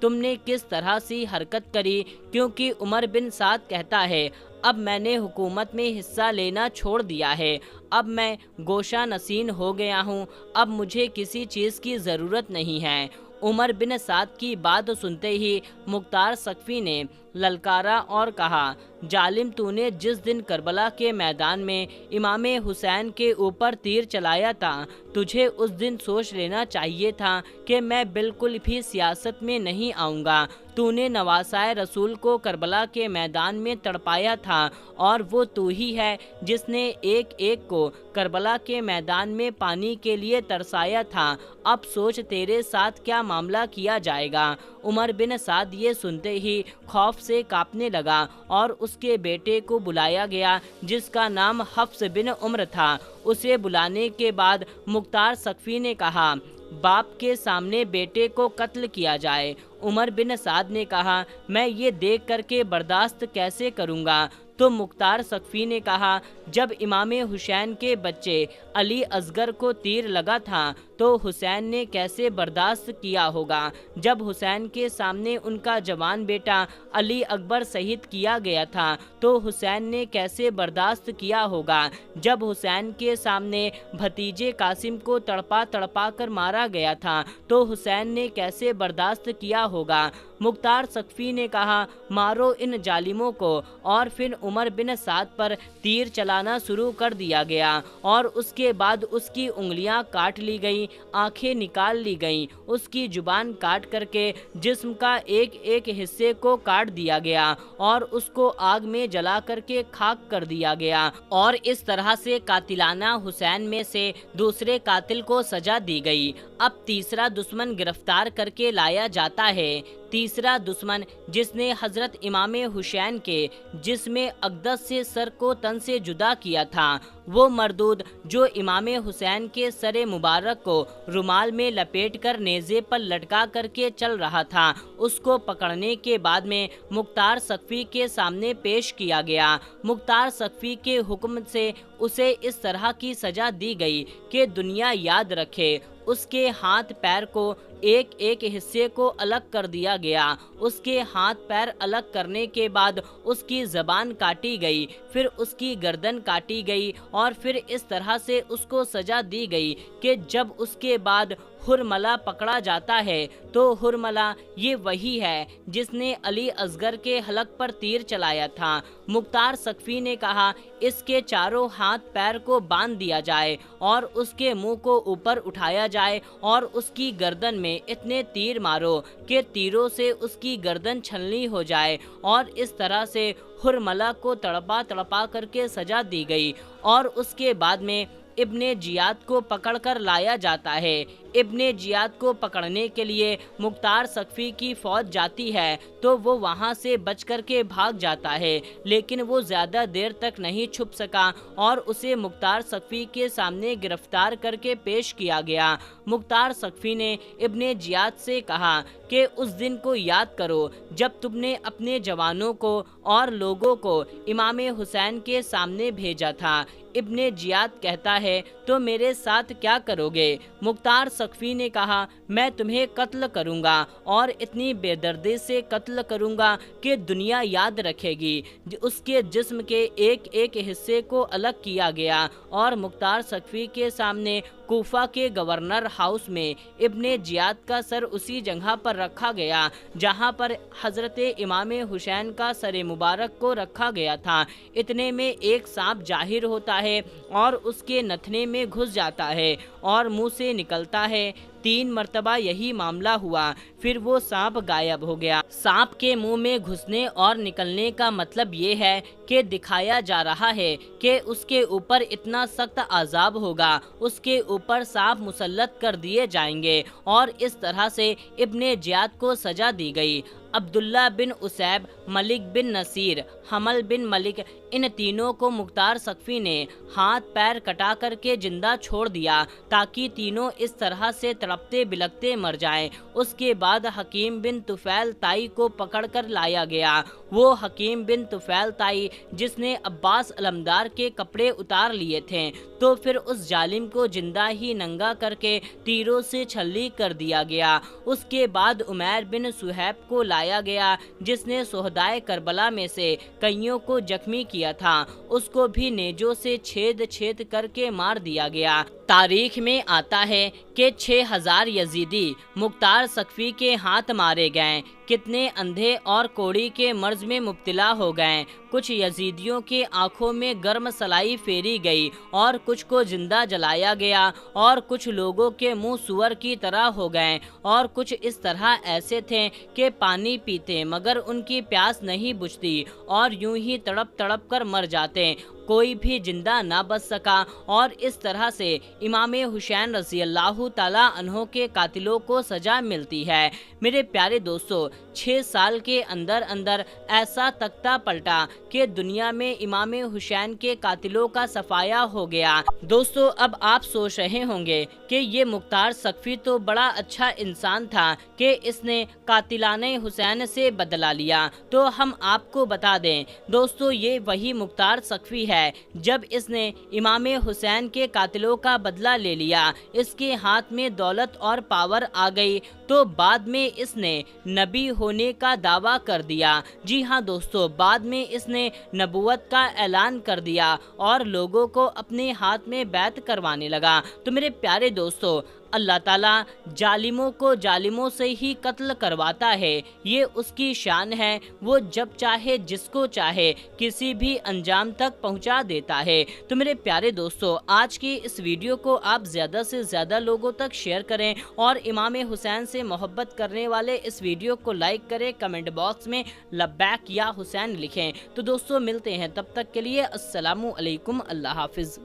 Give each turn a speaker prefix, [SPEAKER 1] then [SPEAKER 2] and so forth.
[SPEAKER 1] تم نے کس طرح سی حرکت کری، کیونکہ عمر بن سعد کہتا ہے اب میں نے حکومت میں حصہ لینا چھوڑ دیا ہے، اب میں گوشہ نشین ہو گیا ہوں، اب مجھے کسی چیز کی ضرورت نہیں ہے۔ عمر بن سعد کی بات سنتے ہی مختار ثقفی نے للکارا اور کہا ظالم، تو نے جس دن کربلا کے میدان میں امام حسین کے اوپر تیر چلایا تھا، تجھے اس دن سوچ لینا چاہیے تھا کہ میں بالکل بھی سیاست میں نہیں آؤں گا۔ تو نے نواسائے رسول کو کربلا کے میدان میں تڑپایا تھا، اور وہ تو ہی ہے جس نے ایک ایک کو کربلا کے میدان میں پانی کے لیے ترسایا تھا، اب سوچ تیرے ساتھ کیا معاملہ کیا جائے گا۔ عمر بن سعد یہ سنتے ہی خوف سے کانپنے لگا، اور اس کے بیٹے کو بلایا گیا جس کا نام حفص بن عمر تھا۔ اسے بلانے کے بعد مختار ثقفی نے کہا باپ کے سامنے بیٹے کو قتل کیا جائے۔ عمر بن سعد نے کہا میں یہ دیکھ کر کے برداشت کیسے کروں گا؟ تو مختار ثقفی نے کہا جب امام حسین کے بچے علی اصغر کو تیر لگا تھا تو حسین نے کیسے برداشت کیا ہوگا؟ جب حسین کے سامنے ان کا جوان بیٹا علی اکبر شہید کیا گیا تھا تو حسین نے کیسے برداشت کیا ہوگا؟ جب حسین کے سامنے بھتیجے قاسم کو تڑپا تڑپا کر مارا گیا تھا تو حسین نے کیسے برداشت کیا ہوگا؟ مختار ثقفی نے کہا مارو ان ظالموں کو، اور پھر عمر بن سعد پر تیر چلانا شروع کر دیا گیا، اور اس کے بعد اس کی انگلیاں کاٹ لی گئیں، آنکھیں نکال لی گئیں، اس کی زبان کاٹ کر کے جسم کا ایک ایک حصے کو کاٹ دیا گیا، اور اس کو آگ میں جلا کر کے خاک کر دیا گیا، اور اس طرح سے قاتلانہ حسین میں سے دوسرے قاتل کو سزا دی گئی۔ اب تیسرا دشمن گرفتار کر کے لایا جاتا ہے۔ تیسرا دشمن جس نے حضرت امام حسین کے جسم اقدس سے سر کو تن سے جدا کیا تھا، وہ مردود جو امام حسین کے سر مبارک کو رومال میں لپیٹ کر نیزے پر لٹکا کر کے چل رہا تھا، اس کو پکڑنے کے بعد میں مختار ثقفی کے سامنے پیش کیا گیا۔ مختار ثقفی کے حکم سے اسے اس طرح کی سزا دی گئی کہ دنیا یاد رکھے۔ اس کے ہاتھ پیر کو ایک ایک حصے کو الگ کر دیا گیا، اس کے ہاتھ پیر الگ کرنے کے بعد اس کی زبان کاٹی گئی، پھر اس کی گردن کاٹی گئی، اور پھر اس طرح سے اس کو سزا دی گئی کہ جب اس کے بعد ہرملہ پکڑا جاتا ہے تو ہرملہ یہ وہی ہے جس نے علی اصغر کے حلق پر تیر چلایا تھا۔ مختار ثقفی نے کہا اس کے چاروں ہاتھ پیر کو باندھ دیا جائے، اور اس کے منہ کو اوپر اٹھایا جائے، اور اس کی گردن میں اتنے تیر مارو کہ تیروں سے اس کی گردن چھلنی ہو جائے، اور اس طرح سے ہرملہ کو تڑپا تڑپا کر کے سزا دی گئی۔ اور اس کے بعد میں ابن جیاد کو پکڑ کر لایا جاتا ہے۔ ابن جیاد کو پکڑنے کے لیے مختار ثقفی کی فوج جاتی ہے تو وہ وہاں سے بچ کر کے بھاگ جاتا ہے، لیکن وہ زیادہ دیر تک نہیں چھپ سکا، اور اسے مختار ثقفی کے سامنے گرفتار کر کے پیش کیا گیا۔ مختار ثقفی نے ابن جیاد سے کہا کہ اس دن کو یاد کرو جب تم نے اپنے جوانوں کو اور لوگوں کو امام حسین کے سامنے بھیجا تھا۔ ابن جیاد کہتا ہے تو میرے ساتھ کیا کرو گے؟ مختار ثقفی نے کہا میں تمہیں قتل کروں گا، اور اتنی بے دردی سے قتل کروں گا کہ دنیا یاد رکھے گی۔ اس کے جسم کے ایک ایک حصے کو الگ کیا گیا، اور مختار ثقفی کے سامنے کوفہ کے گورنر ہاؤس میں ابن جیاد کا سر اسی جگہ پر رکھا گیا جہاں پر حضرت امام حسین کا سر مبارک کو رکھا گیا تھا۔ اتنے میں ایک سانپ ظاہر ہوتا ہے اور اس کے نتھنے میں گھس جاتا ہے اور منہ سے نکلتا ہے۔ 3 مرتبہ یہی معاملہ ہوا، پھر وہ سانپ غائب ہو گیا۔ سانپ کے منہ میں گھسنے اور نکلنے کا مطلب یہ ہے کہ دکھایا جا رہا ہے کہ اس کے اوپر اتنا سخت عذاب ہوگا، اس کے اوپر سانپ مسلط کر دیے جائیں گے، اور اس طرح سے ابن جیاد کو سزا دی گئی۔ عبداللہ بن اسیب، ملک بن نصیر، حمل بن ملک، ان تینوں کو مختار سقفی نے ہاتھ پیر کٹا کر کے زندہ چھوڑ دیا تاکہ تینوں اس طرح سے تڑپتے بلکتے مر جائیں۔ اس کے بعد حکیم بن طفیل طائی کو پکڑ کر لایا گیا۔ وہ حکیم بن طفیل طائی جس نے عباس علمدار کے کپڑے اتار لیے تھے، تو پھر اس ظالم کو زندہ ہی ننگا کر کے تیروں سے چھلی کر دیا گیا۔ اس کے بعد عمیر بن سہیب کو لایا گیا جس نے شہدائے کربلا میں سے کئیوں کو زخمی کیا تھا، اس کو بھی نیزوں سے چھید چھید کر کے مار دیا گیا۔ تاریخ میں آتا ہے کہ 6000 یزیدی مختار سقفی کے ہاتھ مارے گئے، کتنے اندھے اور کوڑی کے مرض میں مبتلا ہو گئے، کچھ یزیدیوں کے آنکھوں میں گرم سلائی پھیری گئی اور کچھ کو زندہ جلایا گیا، اور کچھ لوگوں کے منہ سور کی طرح ہو گئے، اور کچھ اس طرح ایسے تھے کہ پانی پیتے مگر ان کی پیاس نہیں بجھتی اور یوں ہی تڑپ تڑپ کر مر جاتے، کوئی بھی زندہ نہ بچ سکا۔ اور اس طرح سے امام حسین رضی اللہ تعالیٰ عنہ کے قاتلوں کو سزا ملتی ہے۔ میرے پیارے دوستو، 6 سال کے اندر اندر ایسا تختہ پلٹا کہ دنیا میں امام حسین کے قاتلوں کا صفایا ہو گیا۔ دوستو، اب آپ سوچ رہے ہوں گے کہ یہ مختار سقفی تو بڑا اچھا انسان تھا کہ اس نے قاتلان حسین سے بدلہ لیا، تو ہم آپ کو بتا دیں دوستو، یہ وہی مختار سقفی ہے جب اس نے امام حسین کے قاتلوں کا بدلہ لے لیا، اس کے ہاتھ میں دولت اور پاور آ گئی، تو بعد میں اس نے نبی ہونے کا دعویٰ کر دیا۔ جی ہاں دوستو، بعد میں اس نے نبوت کا اعلان کر دیا اور لوگوں کو اپنے ہاتھ میں بیعت کروانے لگا۔ تو میرے پیارے دوستو، اللہ تعالیٰ ظالموں کو ظالموں سے ہی قتل کرواتا ہے، یہ اس کی شان ہے، وہ جب چاہے جس کو چاہے کسی بھی انجام تک پہنچا دیتا ہے۔ تو میرے پیارے دوستو، آج کی اس ویڈیو کو آپ زیادہ سے زیادہ لوگوں تک شیئر کریں اور امام حسین سے محبت کرنے والے اس ویڈیو کو لائک کریں، کمنٹ باکس میں لبیک یا حسین لکھیں۔ تو دوستو، ملتے ہیں تب تک کے لیے، السلام علیکم، اللہ حافظ۔